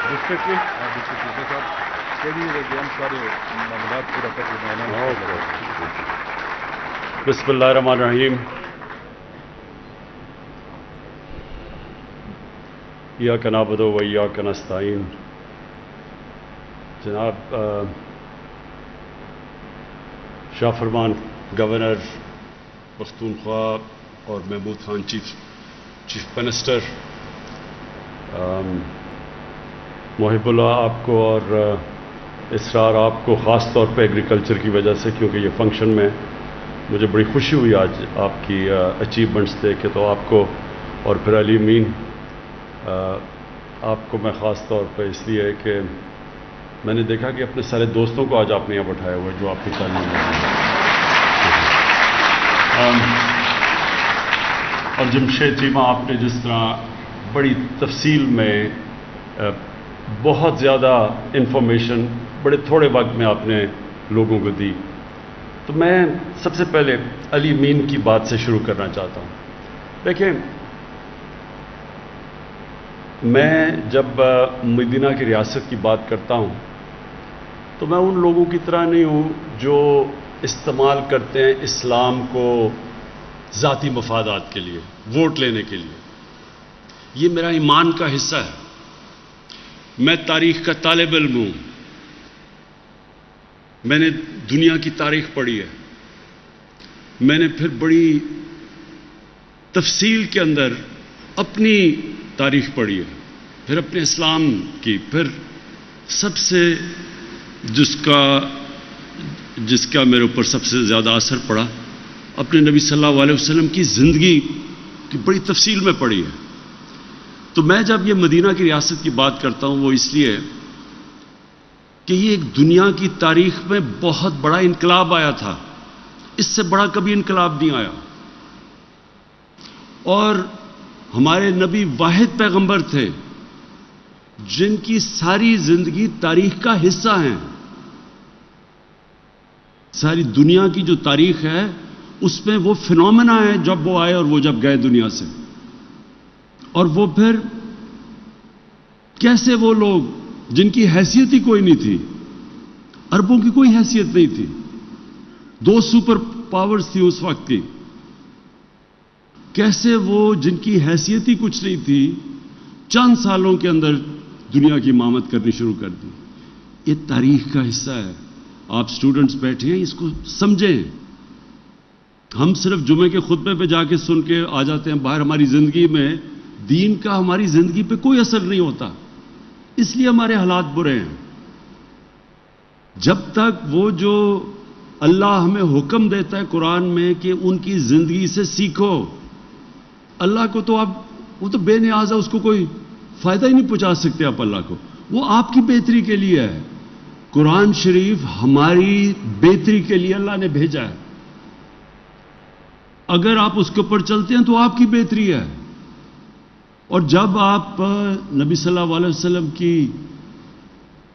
District کے ساتھ ہم سارے معاملات پورا کر کے بسم اللہ الرحمن الرحیم. ایاک نعبد و ایاک نستعین. جناب شاہ فرمان گورنر پختونخوا اور محمود خان چیف منسٹر، محب اللہ آپ کو اور اسرار آپ کو خاص طور پہ ایگریکلچر کی وجہ سے، کیونکہ یہ فنکشن میں مجھے بڑی خوشی ہوئی آج آپ کی اچیومنٹس دیکھ کے. تو آپ کو اور پھر علی امین آپ کو میں خاص طور پہ اس لیے کہ میں نے دیکھا کہ اپنے سارے دوستوں کو آج آپ نے یہاں بٹھایا ہوا ہے جو آپ کی تعلیم میں اور جمشید چیمہ آپ نے جس طرح بڑی تفصیل میں بہت زیادہ انفارمیشن بڑے تھوڑے وقت میں آپ نے لوگوں کو دی. تو میں سب سے پہلے علی امین کی بات سے شروع کرنا چاہتا ہوں. دیکھیں، میں جب مدینہ کی ریاست کی بات کرتا ہوں تو میں ان لوگوں کی طرح نہیں ہوں جو استعمال کرتے ہیں اسلام کو ذاتی مفادات کے لیے، ووٹ لینے کے لیے. یہ میرا ایمان کا حصہ ہے. میں تاریخ کا طالب علم ہوں. میں نے دنیا کی تاریخ پڑھی ہے. میں نے پھر بڑی تفصیل کے اندر اپنی تاریخ پڑھی ہے، پھر اپنے اسلام کی، پھر سب سے جس کا میرے اوپر سب سے زیادہ اثر پڑا اپنے نبی صلی اللہ علیہ وسلم کی زندگی کی بڑی تفصیل میں پڑھی ہے. تو میں جب یہ مدینہ کی ریاست کی بات کرتا ہوں وہ اس لیے کہ یہ ایک دنیا کی تاریخ میں بہت بڑا انقلاب آیا تھا. اس سے بڑا کبھی انقلاب نہیں آیا. اور ہمارے نبی واحد پیغمبر تھے جن کی ساری زندگی تاریخ کا حصہ ہیں. ساری دنیا کی جو تاریخ ہے اس میں وہ فنومنا ہے جب وہ آئے اور وہ جب گئے دنیا سے. اور وہ پھر کیسے وہ لوگ جن کی حیثیت ہی کوئی نہیں تھی، عربوں کی کوئی حیثیت نہیں تھی، 2 سپر پاورز تھی اس وقت کی، کیسے وہ جن کی حیثیت ہی کچھ نہیں تھی چند سالوں کے اندر دنیا کی امامت کرنی شروع کر دی. یہ تاریخ کا حصہ ہے. آپ سٹوڈنٹس بیٹھے ہیں، اس کو سمجھیں. ہم صرف جمعے کے خطبے پہ جا کے سن کے آ جاتے ہیں باہر. ہماری زندگی میں دین کا ہماری زندگی پہ کوئی اثر نہیں ہوتا، اس لیے ہمارے حالات برے ہیں. جب تک وہ جو اللہ ہمیں حکم دیتا ہے قرآن میں کہ ان کی زندگی سے سیکھو، اللہ کو تو وہ تو بے نیاز ہے، اس کو کوئی فائدہ ہی نہیں پہنچا سکتے آپ اللہ کو. وہ آپ کی بہتری کے لیے ہے. قرآن شریف ہماری بہتری کے لیے اللہ نے بھیجا ہے. اگر آپ اس کے اوپر چلتے ہیں تو آپ کی بہتری ہے. اور جب آپ نبی صلی اللہ علیہ وسلم کی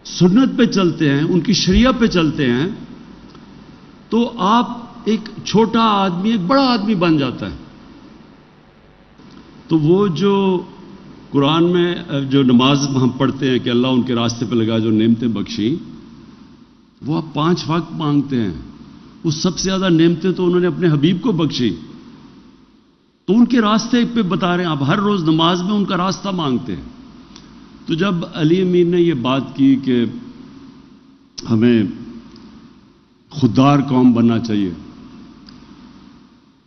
سنت پہ چلتے ہیں، ان کی شریعت پہ چلتے ہیں، تو آپ ایک چھوٹا آدمی ایک بڑا آدمی بن جاتا ہے. تو وہ جو قرآن میں جو نماز ہم پڑھتے ہیں کہ اللہ ان کے راستے پہ لگا جو نعمتیں بخشی، وہ آپ 5 وقت مانگتے ہیں. وہ سب سے زیادہ نعمتیں تو انہوں نے اپنے حبیب کو بخشی، تو ان کے راستے پہ بتا رہے ہیں. آپ ہر روز نماز میں ان کا راستہ مانگتے ہیں. تو جب علی امین نے یہ بات کی کہ ہمیں خوددار قوم بننا چاہیے،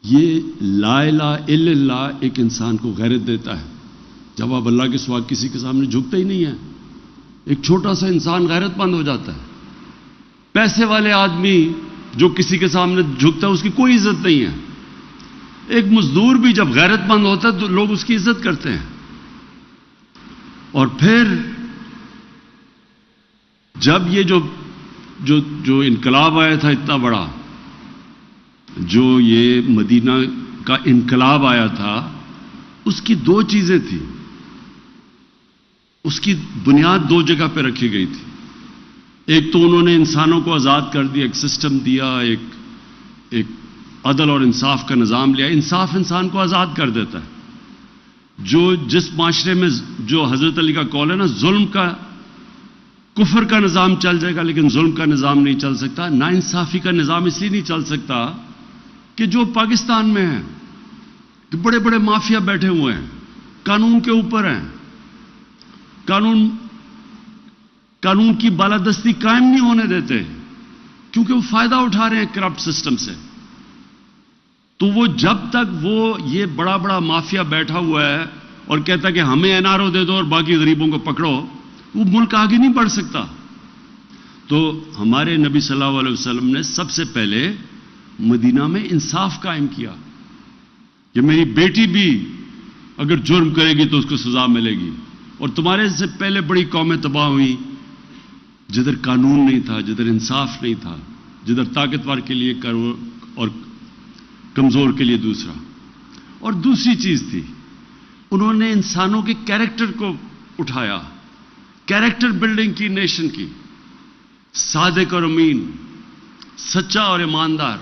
یہ لا الہ الا اللہ ایک انسان کو غیرت دیتا ہے. جب آپ اللہ کے سوا کسی کے سامنے جھکتے ہی نہیں ہیں، ایک چھوٹا سا انسان غیرت مند ہو جاتا ہے. پیسے والے آدمی جو کسی کے سامنے جھکتا ہے اس کی کوئی عزت نہیں ہے. ایک مزدور بھی جب غیرت مند ہوتا ہے تو لوگ اس کی عزت کرتے ہیں. اور پھر جب یہ جو انقلاب آیا تھا اتنا بڑا، جو یہ مدینہ کا انقلاب آیا تھا، اس کی 2 چیزیں تھیں. اس کی بنیاد 2 جگہ پہ رکھی گئی تھی. ایک تو انہوں نے انسانوں کو آزاد کر دیا، ایک سسٹم دیا، ایک عدل اور انصاف کا نظام لیا. انصاف انسان کو آزاد کر دیتا ہے. جس معاشرے میں جو حضرت علی کا قول ہے نا، ظلم کا کفر کا نظام چل جائے گا لیکن ظلم کا نظام نہیں چل سکتا. ناانصافی کا نظام اس لیے نہیں چل سکتا کہ جو پاکستان میں ہے کہ بڑے بڑے مافیا بیٹھے ہوئے ہیں, قانون کے اوپر ہیں, قانون کی بالادستی قائم نہیں ہونے دیتے کیونکہ وہ فائدہ اٹھا رہے ہیں کرپٹ سسٹم سے. تو وہ جب تک وہ یہ بڑا بڑا مافیا بیٹھا ہوا ہے اور کہتا کہ ہمیں این آر او دے دو اور باقی غریبوں کو پکڑو, وہ ملک آگے نہیں بڑھ سکتا. تو ہمارے نبی صلی اللہ علیہ وسلم نے سب سے پہلے مدینہ میں انصاف قائم کیا کہ میری بیٹی بھی اگر جرم کرے گی تو اس کو سزا ملے گی. اور تمہارے سے پہلے بڑی قومیں تباہ ہوئی جدھر قانون نہیں تھا, جدھر انصاف نہیں تھا, جدھر طاقتور کے لیے اور کمزور کے لیے دوسرا. اور دوسری چیز تھی, انہوں نے انسانوں کے کیریکٹر کو اٹھایا, کیریکٹر بلڈنگ کی نیشن کی. صادق اور امین, سچا اور ایماندار,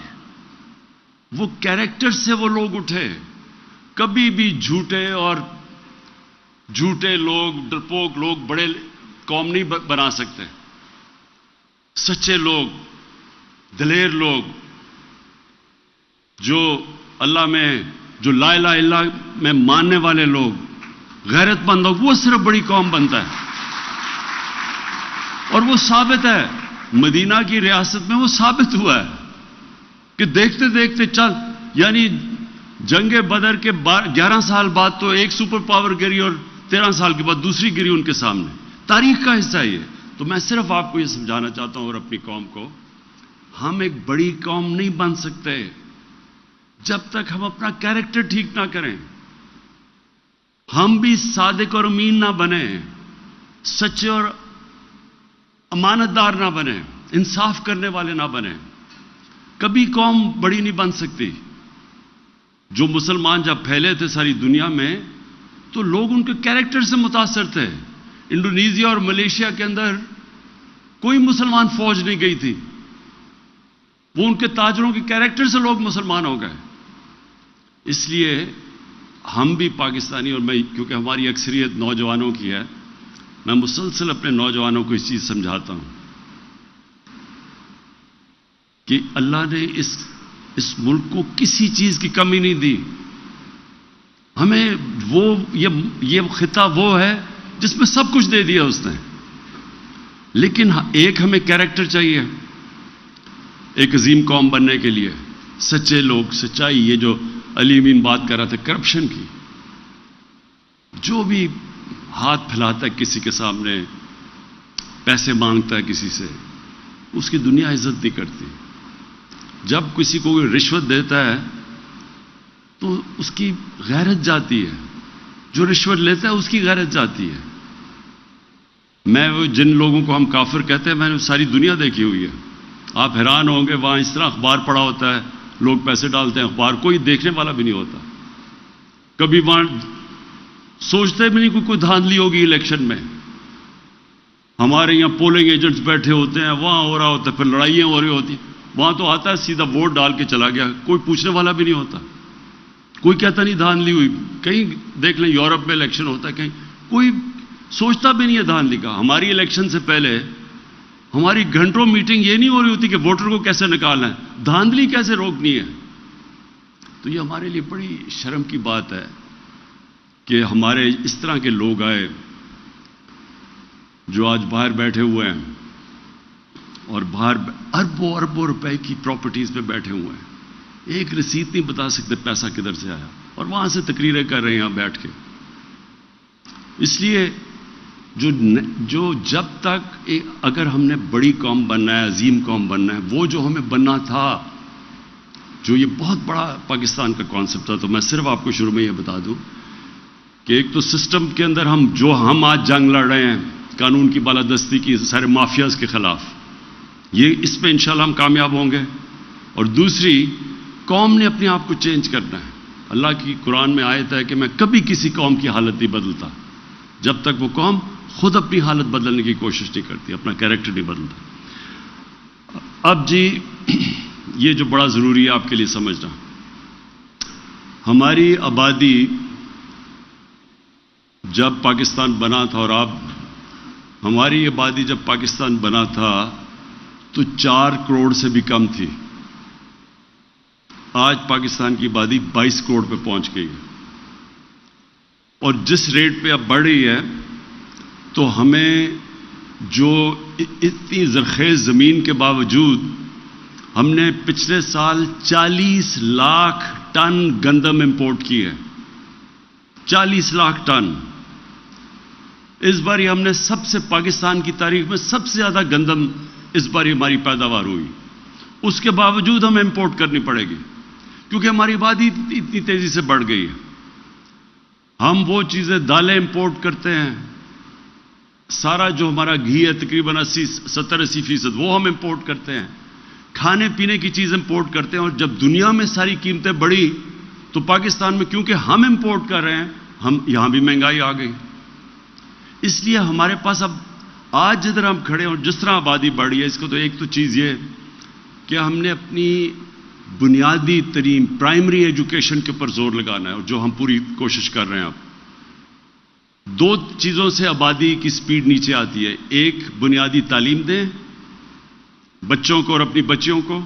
وہ کیریکٹر سے وہ لوگ اٹھے. کبھی بھی جھوٹے لوگ, ڈرپوک لوگ بڑے قوم نہیں بنا سکتے. سچے لوگ, دلیر لوگ, جو اللہ میں, جو لا الہ الا اللہ میں ماننے والے لوگ, غیرت مند لوگ, وہ صرف بڑی قوم بنتا ہے. اور وہ ثابت ہے, مدینہ کی ریاست میں وہ ثابت ہوا ہے کہ دیکھتے دیکھتے یعنی جنگ بدر کے 11 سال بعد تو ایک سپر پاور گری اور 13 سال کے بعد دوسری گری ان کے سامنے. تاریخ کا حصہ ہے یہ. تو میں صرف آپ کو یہ سمجھانا چاہتا ہوں اور اپنی قوم کو, ہم ایک بڑی قوم نہیں بن سکتے جب تک ہم اپنا کیریکٹر ٹھیک نہ کریں. ہم بھی صادق اور امین نہ بنیں, سچے اور امانت دار نہ بنیں, انصاف کرنے والے نہ بنیں, کبھی قوم بڑی نہیں بن سکتی. جو مسلمان جب پھیلے تھے ساری دنیا میں تو لوگ ان کے کیریکٹر سے متاثر تھے. انڈونیزیا اور ملیشیا کے اندر کوئی مسلمان فوج نہیں گئی تھی, وہ ان کے تاجروں کے کیریکٹر سے لوگ مسلمان ہو گئے. اس لیے ہم بھی پاکستانی, اور میں کیونکہ ہماری اکثریت نوجوانوں کی ہے, میں مسلسل اپنے نوجوانوں کو اس چیز سمجھاتا ہوں کہ اللہ نے اس ملک کو کسی چیز کی کمی نہیں دی. ہمیں یہ خطہ وہ ہے جس میں سب کچھ دے دیا اس نے, لیکن ایک ہمیں کیریکٹر چاہیے ایک عظیم قوم بننے کے لیے. سچے لوگ, سچائی, یہ جو علی امین بات کر رہا تھا کرپشن کی, جو بھی ہاتھ پھیلاتا ہے کسی کے سامنے, پیسے مانگتا ہے کسی سے, اس کی دنیا عزت نہیں کرتی. جب کسی کو کوئی رشوت دیتا ہے تو اس کی غیرت جاتی ہے, جو رشوت لیتا ہے اس کی غیرت جاتی ہے. میں وہ جن لوگوں کو ہم کافر کہتے ہیں, میں نے ساری دنیا دیکھی ہوئی ہے. آپ حیران ہوں گے, وہاں اس طرح اخبار پڑا ہوتا ہے, لوگ پیسے ڈالتے ہیں, اخبار کوئی دیکھنے والا بھی نہیں ہوتا. کبھی وہاں سوچتے بھی نہیں کوئی دھاندلی ہوگی الیکشن میں. ہمارے یہاں پولنگ ایجنٹس بیٹھے ہوتے ہیں, وہاں ہو رہا ہوتا ہے, پھر لڑائیاں ہو رہی ہوتی, وہاں تو آتا ہے سیدھا ووٹ ڈال کے چلا گیا, کوئی پوچھنے والا بھی نہیں ہوتا. کوئی کہتا نہیں دھاندلی ہوئی. کہیں دیکھ لیں یورپ میں الیکشن ہوتا ہے, کہیں کوئی سوچتا بھی نہیں ہے دھاندلی کا. ہماری الیکشن سے پہلے ہماری گھنٹوں میٹنگ یہ نہیں ہو رہی ہوتی کہ ووٹر کو کیسے نکالنا ہے, دھاندلی کیسے روکنی ہے. تو یہ ہمارے لیے بڑی شرم کی بات ہے کہ ہمارے اس طرح کے لوگ آئے جو آج باہر بیٹھے ہوئے ہیں اور باہر اربوں اربوں روپے کی پراپرٹیز پہ بیٹھے ہوئے ہیں, ایک رسید نہیں بتا سکتے پیسہ کدھر سے آیا, اور وہاں سے تقریریں کر رہے ہیں بیٹھ کے. اس لیے جو جب تک اگر ہم نے بڑی قوم بننا ہے, عظیم قوم بننا ہے, وہ جو ہمیں بننا تھا, جو یہ بہت بڑا پاکستان کا کانسیپٹ تھا. تو میں صرف آپ کو شروع میں یہ بتا دوں کہ ایک تو سسٹم کے اندر ہم آج جنگ لڑ رہے ہیں قانون کی بالادستی کی, سارے مافیاز کے خلاف, یہ اس پہ انشاءاللہ ہم کامیاب ہوں گے. اور دوسری, قوم نے اپنے آپ کو چینج کرنا ہے. اللہ کی قرآن میں آیت ہے کہ میں کبھی کسی قوم کی حالت نہیں بدلتا جب تک وہ قوم خود اپنی حالت بدلنے کی کوشش نہیں کرتی, اپنا کیریکٹر نہیں بدلتا. اب جی یہ جو بڑا ضروری ہے آپ کے لیے سمجھنا, ہماری آبادی جب پاکستان بنا تھا اور آپ ہماری آبادی جب پاکستان بنا تھا تو 4 کروڑ سے بھی کم تھی. آج پاکستان کی آبادی 22 کروڑ پہ پہنچ گئی ہے، اور جس ریٹ پہ اب بڑھ رہی ہے تو ہمیں جو اتنی زرخیز زمین کے باوجود ہم نے پچھلے سال 40 لاکھ ٹن گندم امپورٹ کی ہے. 40 لاکھ ٹن. اس بار ہم نے پاکستان کی تاریخ میں سب سے زیادہ گندم اس بار ہماری پیداوار ہوئی. اس کے باوجود ہمیں امپورٹ کرنی پڑے گی کیونکہ ہماری آبادی اتنی تیزی سے بڑھ گئی ہے. ہم وہ چیزیں دالیں امپورٹ کرتے ہیں، سارا جو ہمارا گھی ہے تقریباً 70-80% وہ ہم امپورٹ کرتے ہیں. کھانے پینے کی چیز امپورٹ کرتے ہیں، اور جب دنیا میں ساری قیمتیں بڑھی تو پاکستان میں کیونکہ ہم امپورٹ کر رہے ہیں، یہاں بھی مہنگائی آ گئی. اس لیے ہمارے پاس اب آج جدھر ہم کھڑے ہیں اور جس طرح آبادی بڑھی ہے، اس کو تو ایک تو چیز یہ کہ ہم نے اپنی بنیادی ترین پرائمری ایجوکیشن کے اوپر زور لگانا ہے، اور جو ہم پوری کوشش کر رہے ہیں. اب 2 چیزوں سے آبادی کی سپیڈ نیچے آتی ہے. ایک، بنیادی تعلیم دیں بچوں کو اور اپنی بچیوں کو،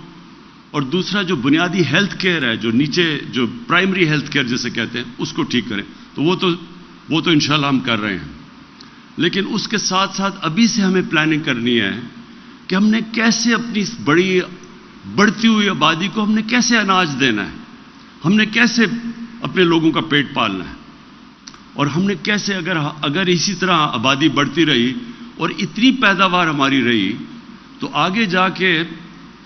اور دوسرا جو بنیادی ہیلتھ کیئر ہے، جو نیچے جو پرائمری ہیلتھ کیئر جسے کہتے ہیں، اس کو ٹھیک کریں. تو وہ تو انشاءاللہ ہم کر رہے ہیں. لیکن اس کے ساتھ ساتھ ابھی سے ہمیں پلاننگ کرنی ہے کہ ہم نے کیسے اپنی اس بڑھتی ہوئی آبادی کو ہم نے کیسے اناج دینا ہے، ہم نے کیسے اپنے لوگوں کا پیٹ پالنا ہے، اور ہم نے کیسے اگر اسی طرح آبادی بڑھتی رہی اور اتنی پیداوار ہماری رہی تو آگے جا کے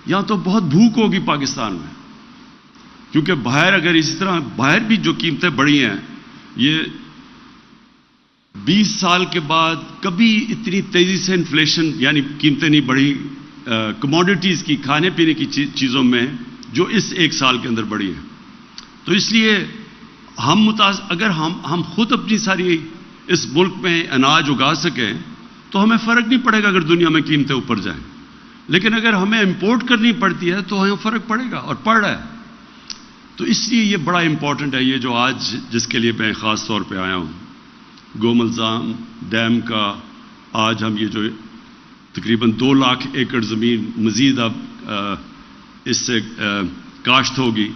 یہاں تو بہت بھوک ہوگی پاکستان میں. کیونکہ باہر اگر اسی طرح باہر بھی جو قیمتیں بڑھی ہیں، یہ 20 سال کے بعد کبھی اتنی تیزی سے انفلیشن یعنی قیمتیں نہیں بڑھی کموڈیٹیز کی، کھانے پینے کی چیزوں میں، جو اس 1 سال کے اندر بڑھی ہے. تو اس لیے اگر ہم خود اپنی ساری اس ملک میں اناج اگا سکیں تو ہمیں فرق نہیں پڑے گا اگر دنیا میں قیمتیں اوپر جائیں. لیکن اگر ہمیں امپورٹ کرنی پڑتی ہے تو ہمیں فرق پڑے گا، اور پڑ رہا ہے. تو اس لیے یہ بڑا امپورٹنٹ ہے، یہ جو آج جس کے لیے میں خاص طور پہ آیا ہوں، گوملزام ڈیم کا. آج ہم یہ جو تقریباً 2 لاکھ ایکڑ زمین مزید اب اس سے کاشت ہوگی،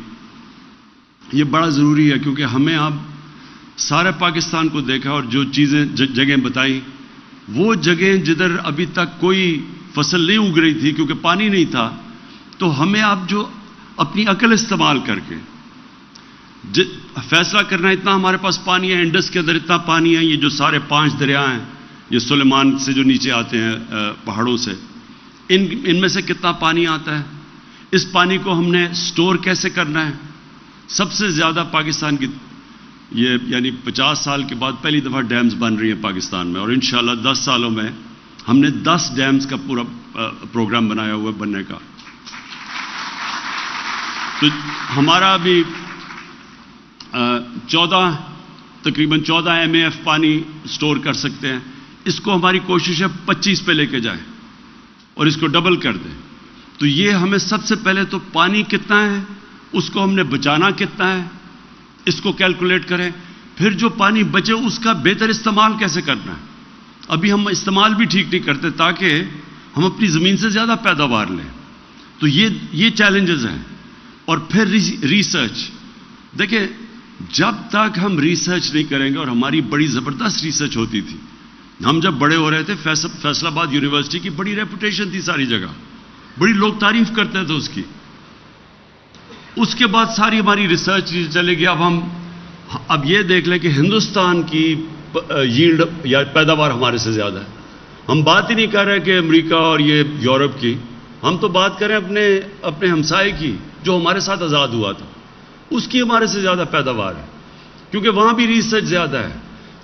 یہ بڑا ضروری ہے. کیونکہ ہمیں اب سارے پاکستان کو دیکھا اور جو چیزیں جگہیں بتائیں، وہ جگہیں جدھر ابھی تک کوئی فصل نہیں اگ رہی تھی کیونکہ پانی نہیں تھا، تو ہمیں اب جو اپنی عقل استعمال کر کے فیصلہ کرنا ہے. اتنا ہمارے پاس پانی ہے، انڈس کے اندر اتنا پانی ہے، یہ جو سارے 5 دریا ہیں، یہ سلیمان سے جو نیچے آتے ہیں پہاڑوں سے، ان میں سے کتنا پانی آتا ہے، اس پانی کو ہم نے سٹور کیسے کرنا ہے. سب سے زیادہ پاکستان کی یہ یعنی 50 سال کے بعد پہلی دفعہ ڈیمز بن رہی ہیں پاکستان میں، اور انشاءاللہ 10 سالوں میں ہم نے 10 ڈیمز کا پورا پروگرام بنایا ہوا ہے بننے کا. تو ہمارا ابھی تقریباً 14 MAF پانی سٹور کر سکتے ہیں. اس کو ہماری کوشش ہے 25 پہ لے کے جائیں اور اس کو ڈبل کر دیں. تو یہ ہمیں سب سے پہلے تو پانی کتنا ہے، اس کو ہم نے بچانا کتنا ہے، اس کو کیلکولیٹ کریں. پھر جو پانی بچے اس کا بہتر استعمال کیسے کرنا ہے. ابھی ہم استعمال بھی ٹھیک نہیں کرتے تاکہ ہم اپنی زمین سے زیادہ پیداوار لیں. تو یہ چیلنجز ہیں. اور پھر ریسرچ. دیکھیں، جب تک ہم ریسرچ نہیں کریں گے، اور ہماری بڑی زبردست ریسرچ ہوتی تھی، ہم جب بڑے ہو رہے تھے فیصل آباد یونیورسٹی کی بڑی ریپوٹیشن تھی ساری جگہ، بڑی لوگ تعریف کرتے تھے اس کی. اس کے بعد ساری ہماری ریسرچ چلے گی. اب یہ دیکھ لیں کہ ہندوستان کی ییلڈ یا پیداوار ہمارے سے زیادہ ہے. ہم بات ہی نہیں کر رہے کہ امریکہ اور یہ یورپ کی، ہم تو بات کریں اپنے ہمسائے کی جو ہمارے ساتھ آزاد ہوا تھا، اس کی ہمارے سے زیادہ پیداوار ہے، کیونکہ وہاں بھی ریسرچ زیادہ ہے.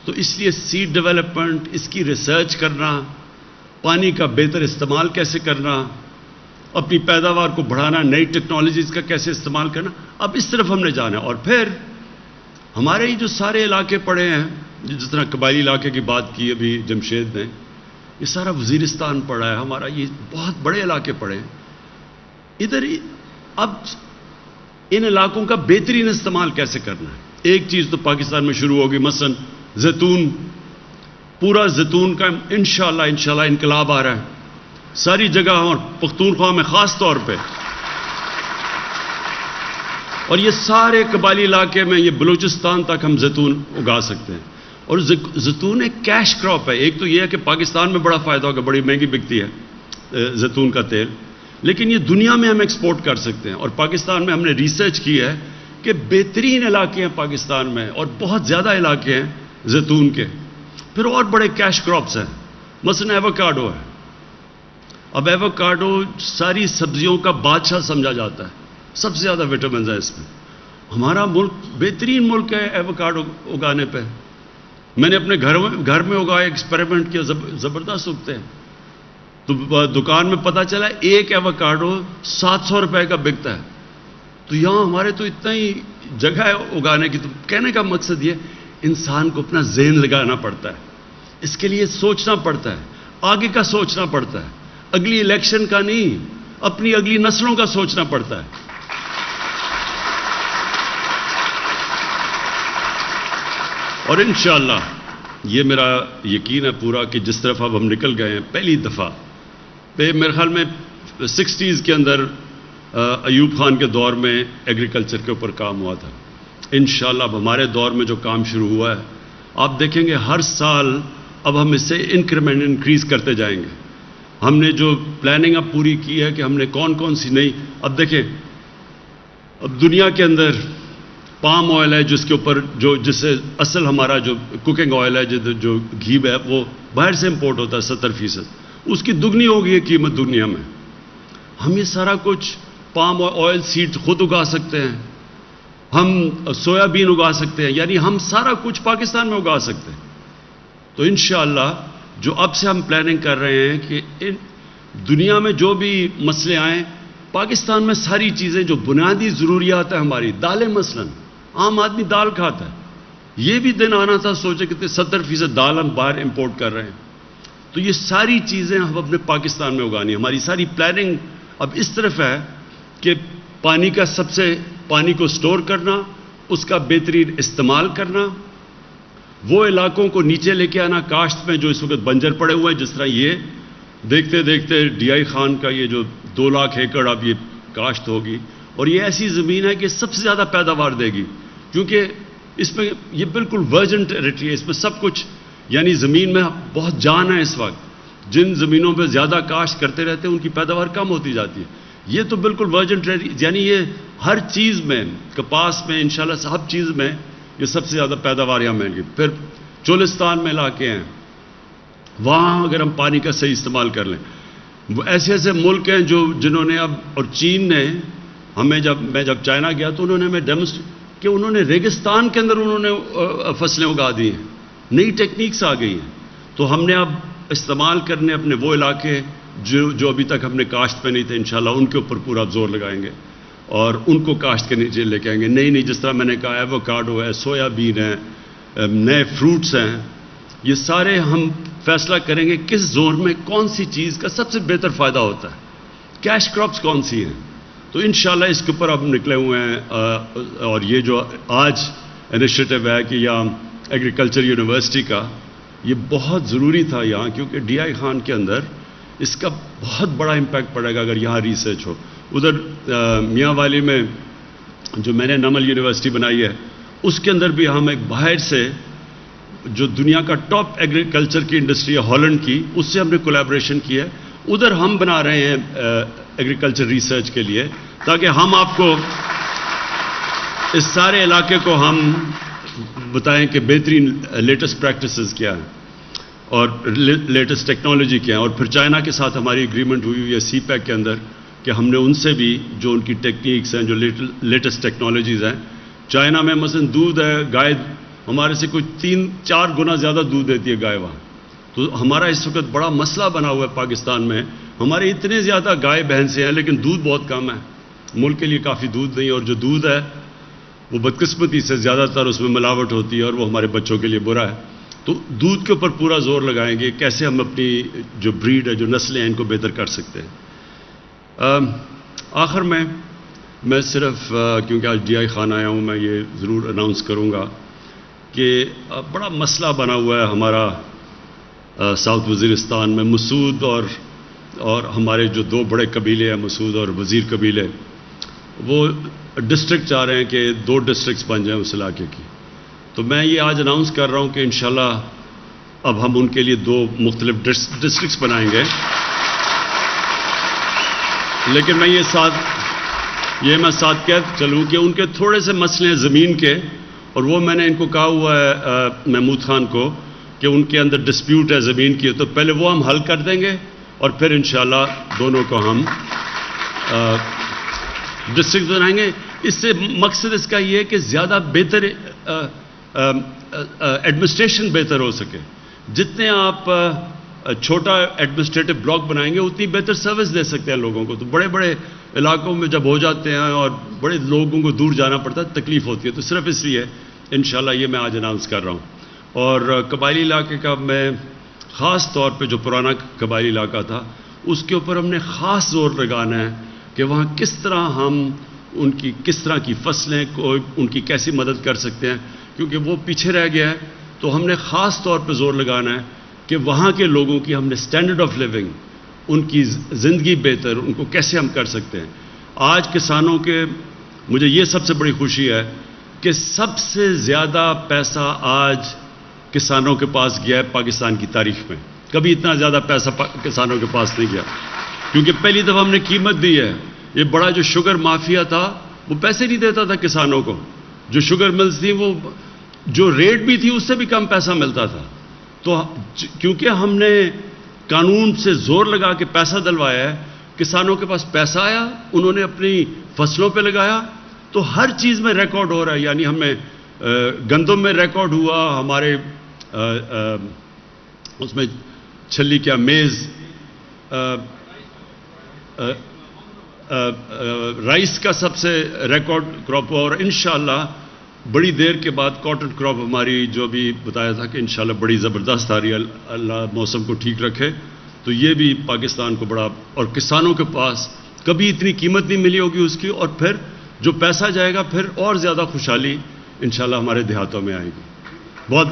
تو اس لیے سیڈ ڈیولپمنٹ، اس کی ریسرچ کرنا، پانی کا بہتر استعمال کیسے کرنا، اپنی پیداوار کو بڑھانا، نئی ٹیکنالوجیز کا کیسے استعمال کرنا، اب اس طرف ہم نے جانا ہے. اور پھر ہمارے ہی جو سارے علاقے پڑے ہیں، جس طرح قبائلی علاقے کی بات کی ابھی جمشید نے، یہ سارا وزیرستان پڑا ہے ہمارا، یہ بہت بڑے علاقے پڑے ہیں ادھر. اب ان علاقوں کا بہترین استعمال کیسے کرنا ہے. ایک چیز تو پاکستان میں شروع ہوگی، مثلا زیتون. پورا زیتون کا انشاءاللہ انقلاب آ رہا ہے ساری جگہ اور پختونخوا میں خاص طور پہ. اور یہ سارے قبائلی علاقے میں یہ بلوچستان تک ہم زیتون اگا سکتے ہیں. اور زیتون ایک کیش کراپ ہے. ایک تو یہ ہے کہ پاکستان میں بڑا فائدہ ہوگا, بڑی مہنگی بکتی ہے زیتون کا تیل, لیکن یہ دنیا میں ہم ایکسپورٹ کر سکتے ہیں. اور پاکستان میں ہم نے ریسرچ کی ہے کہ بہترین علاقے ہیں پاکستان میں اور بہت زیادہ علاقے ہیں زیتون کے. پھر اور بڑے کیش کراپس ہیں, مثلا ایووکاڈو ہے. اب ایووکاڈو ساری سبزیوں کا بادشاہ سمجھا جاتا ہے, سب سے زیادہ وٹامنز ہیں اس میں. ہمارا ملک بہترین ملک ہے ایووکاڈو اگانے پہ. میں نے اپنے گھر میں اگائے, ایکسپیریمنٹ کیا, زبردست اگتے ہیں. تو دکان میں پتہ چلا ایک ایووکاڈو 700 روپے کا بکتا ہے. تو یہاں ہمارے تو اتنا ہی جگہ ہے اگانے کی. تو کہنے کا مقصد یہ انسان کو اپنا ذہن لگانا پڑتا ہے, اس کے لیے سوچنا پڑتا ہے, آگے کا سوچنا پڑتا ہے, اگلی الیکشن کا نہیں, اپنی اگلی نسلوں کا سوچنا پڑتا ہے. اور انشاءاللہ یہ میرا یقین ہے پورا کہ جس طرف اب ہم نکل گئے ہیں, پہلی دفعہ پہ میرے خیال میں 60s کے اندر ایوب خان کے دور میں ایگریکلچر کے اوپر کام ہوا تھا. انشاءاللہ اب ہمارے دور میں جو کام شروع ہوا ہے, آپ دیکھیں گے ہر سال اب ہم اس سے انکریمنٹ انکریز کرتے جائیں گے. ہم نے جو پلاننگ اب پوری کی ہے کہ ہم نے کون سی نئی, اب دیکھیں اب دنیا کے اندر پام آئل ہے جس کے اوپر جس سے اصل ہمارا جو کوکنگ آئل ہے جو گھی ہے وہ باہر سے امپورٹ ہوتا ہے 70%, اس کی دگنی ہو گئی ہے قیمت دنیا میں. ہم یہ سارا کچھ پام آئل سیڈ خود اگا سکتے ہیں, ہم سویا بین اگا سکتے ہیں, یعنی ہم سارا کچھ پاکستان میں اگا سکتے ہیں. تو انشاءاللہ جو اب سے ہم پلاننگ کر رہے ہیں کہ دنیا میں جو بھی مسئلے آئیں, پاکستان میں ساری چیزیں جو بنیادی ضروریات ہیں ہماری, دالیں مثلاً, عام آدمی دال کھاتا ہے, یہ بھی دن آنا تھا سوچے کہ 70% دال ہم باہر امپورٹ کر رہے ہیں. تو یہ ساری چیزیں ہم اپنے پاکستان میں اگانی. ہماری ساری پلاننگ اب اس طرف ہے کہ پانی کو سٹور کرنا, اس کا بہترین استعمال کرنا, وہ علاقوں کو نیچے لے کے آنا کاشت میں جو اس وقت بنجر پڑے ہوئے ہیں. جس طرح یہ دیکھتے دیکھتے ڈی آئی خان کا یہ جو 2 لاکھ ایکڑ اب یہ کاشت ہوگی, اور یہ ایسی زمین ہے کہ سب سے زیادہ پیداوار دے گی, کیونکہ اس میں یہ بالکل ورجن ٹیریٹری ہے. اس میں سب کچھ, یعنی زمین میں بہت جان ہے اس وقت. جن زمینوں پہ زیادہ کاشت کرتے رہتے ہیں ان کی پیداوار کم ہوتی جاتی ہے. یہ تو بالکل ورجن ٹیریٹری, یعنی یہ ہر چیز میں, کپاس میں انشاءاللہ سب چیز میں یہ سب سے زیادہ پیداوار یہاں ملے گی. پھر چولستان میں علاقے ہیں, وہاں اگر ہم پانی کا صحیح استعمال کر لیں, وہ ایسے ملک ہیں جنہوں نے اب, اور چین نے ہمیں میں جب چائنا گیا تو انہوں نے ہمیں ڈیمونسٹریٹ کہ انہوں نے ریگستان کے اندر انہوں نے فصلیں اگا دی ہیں, نئی ٹیکنیکس آ گئی ہیں. تو ہم نے اب استعمال کرنے اپنے وہ علاقے جو ابھی تک ہم نے کاشت پہ نہیں تھے, انشاءاللہ ان کے اوپر پورا زور لگائیں گے اور ان کو کاشت کے نیچے لے کے آئیں گے. نئی جس طرح میں نے کہا ایووکاڈو ہے, سویا بین ہے, نئے فروٹس ہیں, یہ سارے ہم فیصلہ کریں گے کس زون میں کون سی چیز کا سب سے بہتر فائدہ ہوتا ہے, کیش کراپس کون سی ہیں. تو انشاءاللہ اس کے اوپر اب نکلے ہوئے ہیں. اور یہ جو آج انیشیٹو ہے کہ یہاں ایگریکلچر یونیورسٹی کا, یہ بہت ضروری تھا یہاں, کیونکہ ڈی آئی خان کے اندر اس کا بہت بڑا امپیکٹ پڑے گا اگر یہاں ریسرچ ہو. ادھر میاں والی میں جو میں نے نمل یونیورسٹی بنائی ہے, اس کے اندر بھی ہم ایک باہر سے جو دنیا کا ٹاپ ایگریکلچر کی انڈسٹری ہے ہالینڈ کی, اس سے ہم نے کولیبریشن کی ہے. ادھر ہم بنا رہے ہیں ایگریکلچر ریسرچ کے لیے, تاکہ ہم آپ کو اس سارے علاقے کو ہم بتائیں کہ بہترین لیٹسٹ پریکٹسز کیا ہیں اور لیٹسٹ ٹیکنالوجی کیا ہے. اور پھر چائنا کے ساتھ ہماری اگریمنٹ ہوئی ہے سی پیک کے اندر کہ ہم نے ان سے بھی جو ان کی ٹیکنیکس ہیں, جو لیٹسٹ ٹیکنالوجیز ہیں. چائنا میں مثلا دودھ ہے, گائے ہمارے سے کوئی 3-4 گنا زیادہ دودھ دیتی ہے گائے وہاں. تو ہمارا اس وقت بڑا مسئلہ بنا ہوا ہے پاکستان میں, ہمارے اتنے زیادہ گائے بھینسیں ہیں لیکن دودھ بہت کم ہے, ملک کے لیے کافی دودھ نہیں, اور جو دودھ ہے وہ بدقسمتی سے زیادہ تر اس میں ملاوٹ ہوتی ہے اور وہ ہمارے بچوں کے لیے برا ہے. تو دودھ کے اوپر پورا زور لگائیں گے, کیسے ہم اپنی جو بریڈ ہے, جو نسلیں ہیں, ان کو بہتر کر سکتے ہیں. آخر میں صرف کیونکہ آج ڈی آئی خان آیا ہوں, میں یہ ضرور اناؤنس کروں گا کہ بڑا مسئلہ بنا ہوا ہے ہمارا ساؤتھ وزیرستان میں مسعود اور ہمارے جو دو بڑے قبیلے ہیں مسعود اور وزیر قبیلے، وہ ڈسٹرکٹ چاہ رہے ہیں کہ 2 ڈسٹرکٹس بن جائیں اس علاقے کی. تو میں یہ آج اناؤنس کر رہا ہوں کہ انشاءاللہ اب ہم ان کے لیے 2 مختلف ڈسٹرکٹس بنائیں گے. لیکن میں میں ساتھ کہہ چلوں کہ ان کے تھوڑے سے مسئلے ہیں زمین کے، اور وہ میں نے ان کو کہا ہوا ہے محمود خان کو کہ ان کے اندر ڈسپیوٹ ہے زمین کی، تو پہلے وہ ہم حل کر دیں گے اور پھر انشاءاللہ دونوں کو ہم ڈسٹرکٹ بنائیں گے. اس سے مقصد اس کا یہ ہے کہ زیادہ بہتر ایڈمنسٹریشن بہتر ہو سکے. جتنے آپ چھوٹا ایڈمنسٹریٹو بلاک بنائیں گے اتنی بہتر سروس دے سکتے ہیں لوگوں کو. تو بڑے بڑے علاقوں میں جب ہو جاتے ہیں اور بڑے لوگوں کو دور جانا پڑتا ہے تکلیف ہوتی ہے. تو صرف اس لیے انشاءاللہ یہ میں آج اناؤنس کر رہا ہوں. اور قبائلی علاقے کا میں خاص طور پہ جو پرانا قبائلی علاقہ تھا اس کے اوپر ہم نے خاص زور لگانا ہے کہ وہاں کس طرح ہم ان کی کس طرح کی فصلیں کو ان کی کیسی مدد کر سکتے ہیں، کیونکہ وہ پیچھے رہ گیا ہے. تو ہم نے خاص طور پہ زور لگانا ہے کہ وہاں کے لوگوں کی ہم نے اسٹینڈرڈ آف لیونگ، ان کی زندگی بہتر، ان کو کیسے ہم کر سکتے ہیں. آج کسانوں کے مجھے یہ سب سے بڑی خوشی ہے کہ سب سے زیادہ پیسہ آج کسانوں کے پاس گیا ہے پاکستان کی تاریخ میں. کبھی اتنا زیادہ پیسہ کسانوں کے پاس نہیں گیا، کیونکہ پہلی دفعہ ہم نے قیمت دی ہے. یہ بڑا جو شوگر مافیا تھا وہ پیسے نہیں دیتا تھا کسانوں کو. جو شوگر ملز تھیں وہ جو ریٹ بھی تھی اس سے بھی کم پیسہ ملتا تھا. تو کیونکہ ہم نے قانون سے زور لگا کے پیسہ دلوایا ہے، کسانوں کے پاس پیسہ آیا، انہوں نے اپنی فصلوں پہ لگایا، تو ہر چیز میں ریکارڈ ہو رہا ہے. یعنی ہمیں گندم میں ریکارڈ ہوا، ہمارے اس میں چھلی کیا میز رائس کا سب سے ریکارڈ کراپ ہوا. اور انشاءاللہ بڑی دیر کے بعد کاٹن کراپ ہماری جو بھی بتایا تھا کہ انشاءاللہ بڑی زبردست آ رہی ہے، اللہ موسم کو ٹھیک رکھے. تو یہ بھی پاکستان کو بڑا، اور کسانوں کے پاس کبھی اتنی قیمت نہیں ملی ہوگی اس کی، اور پھر جو پیسہ جائے گا پھر اور زیادہ خوشحالی انشاءاللہ ہمارے دیہاتوں میں آئے گی. بہت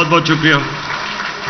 بہت شکریہ.